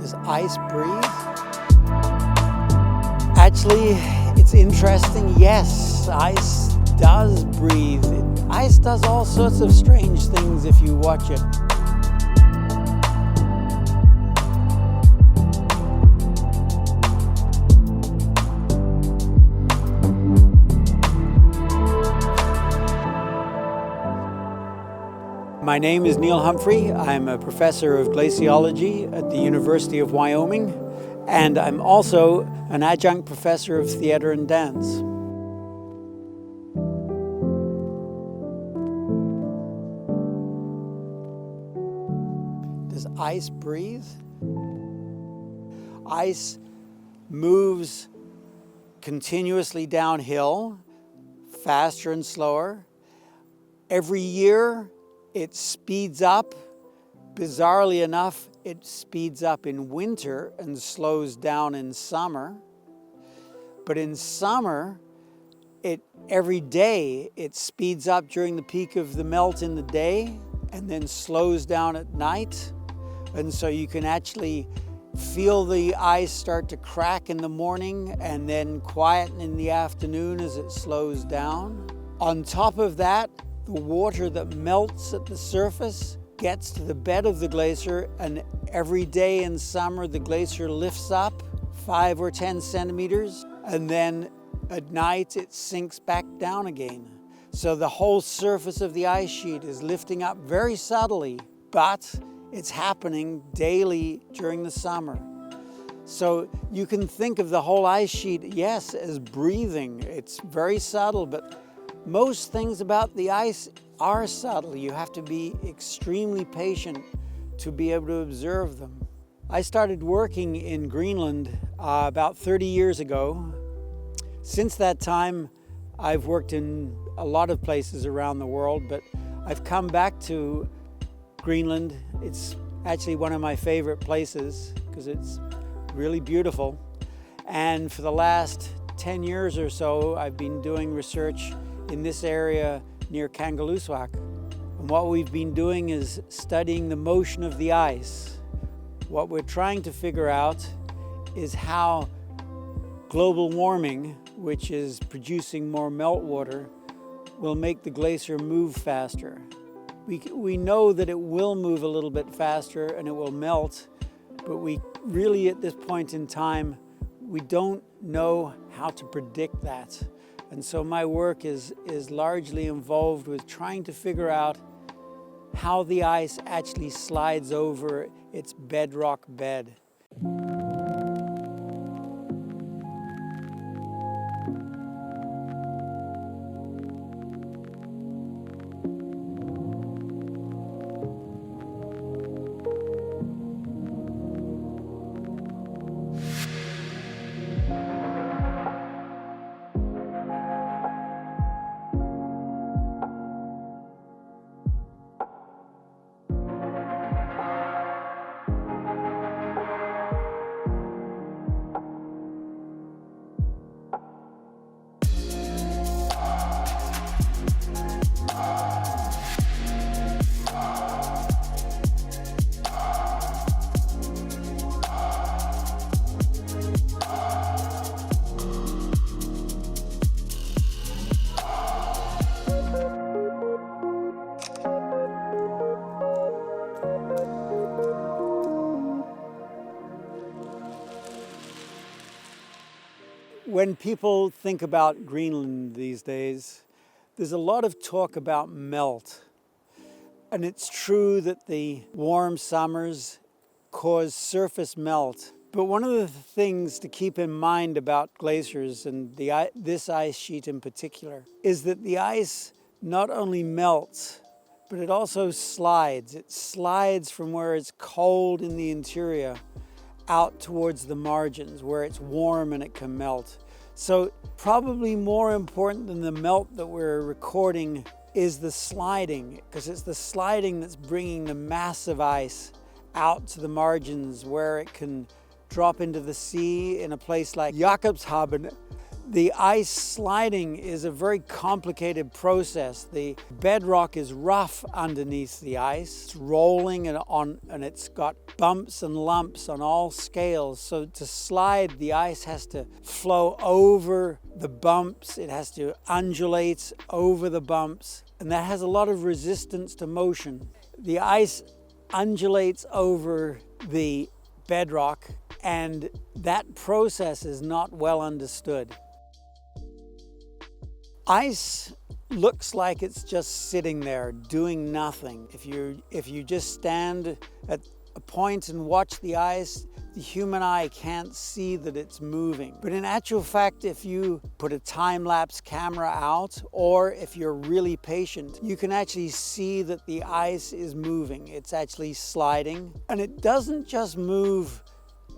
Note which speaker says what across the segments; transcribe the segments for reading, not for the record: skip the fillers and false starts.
Speaker 1: Does ice breathe? Actually, it's interesting. Yes, ice does breathe. Ice does all sorts of strange things if you watch it. My name is Neil Humphrey. I'm a professor of glaciology at the University of Wyoming, and I'm also an adjunct professor of theater and dance. Does ice breathe? Ice moves continuously downhill, faster and slower. Every year, it speeds up. Bizarrely enough, it speeds up in winter and slows down in summer. But in summer, every day it speeds up during the peak of the melt in the day and then slows down at night. And so you can actually feel the ice start to crack in the morning and then quieten in the afternoon as it slows down. On top of that, the water that melts at the surface gets to the bed of the glacier, and every day in summer the glacier lifts up 5 or 10 centimeters, and then at night it sinks back down again. So the whole surface of the ice sheet is lifting up very subtly, but it's happening daily during the summer. So you can think of the whole ice sheet, yes, as breathing. It's very subtle, but most things about the ice are subtle. You have to be extremely patient to be able to observe them. I started working in Greenland about 30 years ago. Since that time, I've worked in a lot of places around the world, but I've come back to Greenland. It's actually one of my favorite places because it's really beautiful. And for the last 10 years or so, I've been doing research in this area near Kangerlussuaq. And what we've been doing is studying the motion of the ice. What we're trying to figure out is how global warming, which is producing more meltwater, will make the glacier move faster. We know that it will move a little bit faster and it will melt, but we really, at this point in time, we don't know how to predict that. And so my work is largely involved with trying to figure out how the ice actually slides over its bedrock bed. When people think about Greenland these days, there's a lot of talk about melt. And it's true that the warm summers cause surface melt. But one of the things to keep in mind about glaciers, and this ice sheet in particular, is that the ice not only melts, but it also slides. It slides from where it's cold in the interior out towards the margins where it's warm and it can melt. So probably more important than the melt that we're recording is the sliding, because it's the sliding that's bringing the massive ice out to the margins where it can drop into the sea in a place like Jakobshavn. The ice sliding is a very complicated process. The bedrock is rough underneath the ice. It's rolling and it's got bumps and lumps on all scales. So to slide, the ice has to flow over the bumps. It has to undulate over the bumps. And that has a lot of resistance to motion. The ice undulates over the bedrock, and that process is not well understood. Ice looks like it's just sitting there doing nothing. If you just stand at a point and watch the ice, the human eye can't see that it's moving. But in actual fact, if you put a time-lapse camera out, or if you're really patient, you can actually see that the ice is moving. It's actually sliding, and it doesn't just move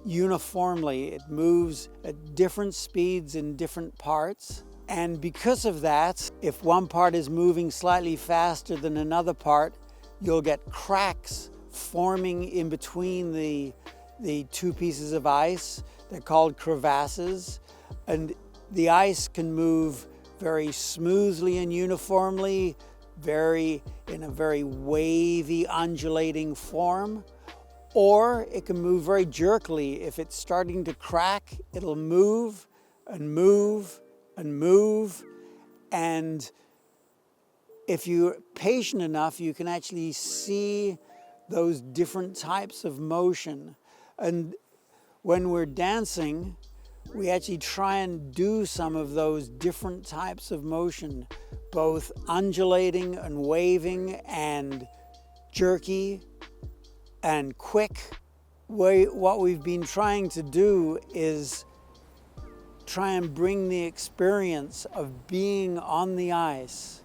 Speaker 1: uniformly. It moves at different speeds in different parts. And because of that, if one part is moving slightly faster than another part, you'll get cracks forming in between the two pieces of ice. They're called crevasses. And the ice can move very smoothly and uniformly, in a very wavy, undulating form. Or it can move very jerkily. If it's starting to crack, it'll move and move and move, and if you're patient enough, you can actually see those different types of motion. And when we're dancing, we actually try and do some of those different types of motion, both undulating and waving and jerky and quick. What we've been trying to do is try and bring the experience of being on the ice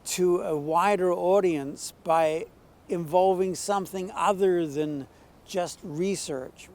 Speaker 1: to a wider audience by involving something other than just research.